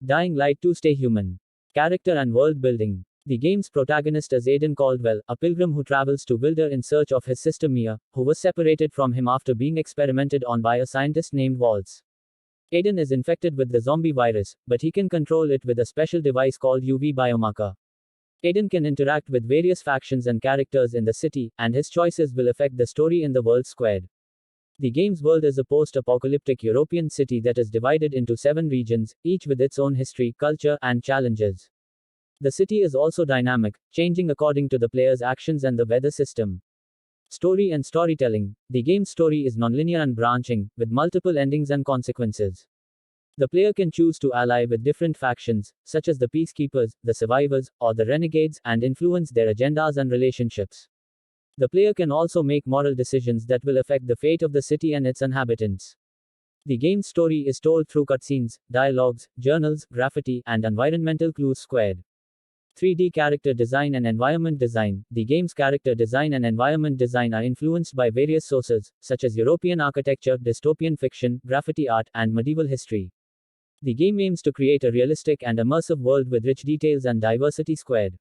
Dying Light 2 Stay Human. Character and world building. The game's protagonist is Aiden Caldwell, a pilgrim who travels to Wilder in search of his sister Mia, who was separated from him after being experimented on by a scientist named Waltz. Aiden is infected with the zombie virus, but he can control it with a special device called UV Biomarker. Aiden can interact with various factions and characters in the city, and his choices will affect the story in the world squared. The game's world is a post-apocalyptic European city that is divided into 7 regions, each with its own history, culture, and challenges. The city is also dynamic, changing according to the player's actions and the weather system. Story and storytelling. The game's story is nonlinear and branching, with multiple endings and consequences. The player can choose to ally with different factions, such as the Peacekeepers, the Survivors, or the Renegades, and influence their agendas and relationships. The player can also make moral decisions that will affect the fate of the city and its inhabitants. The game's story is told through cutscenes, dialogues, journals, graffiti, and environmental clues squared. 3D character design and environment design. The game's character design and environment design are influenced by various sources, such as European architecture, dystopian fiction, graffiti art, and medieval history. The game aims to create a realistic and immersive world with rich details and diversity squared.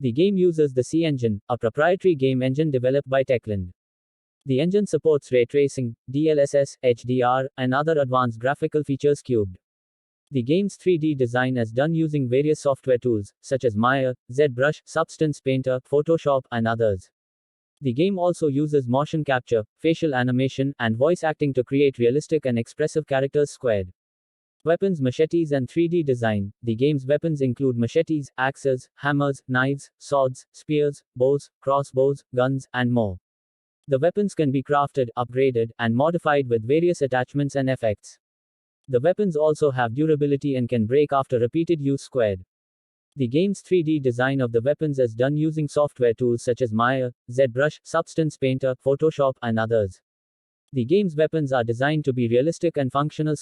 The game uses the C-Engine, a proprietary game engine developed by Techland. The engine supports ray tracing, DLSS, HDR, and other advanced graphical features cubed. The game's 3D design is done using various software tools, such as Maya, ZBrush, Substance Painter, Photoshop, and others. The game also uses motion capture, facial animation, and voice acting to create realistic and expressive characters squared. Weapons, machetes, and 3D design. The game's weapons include machetes, axes, hammers, knives, swords, spears, bows, crossbows, guns, and more. The weapons can be crafted, upgraded, and modified with various attachments and effects. The weapons also have durability and can break after repeated use squared. The game's 3D design of the weapons is done using software tools such as Maya, ZBrush, Substance Painter, Photoshop, and others. The game's weapons are designed to be realistic and functional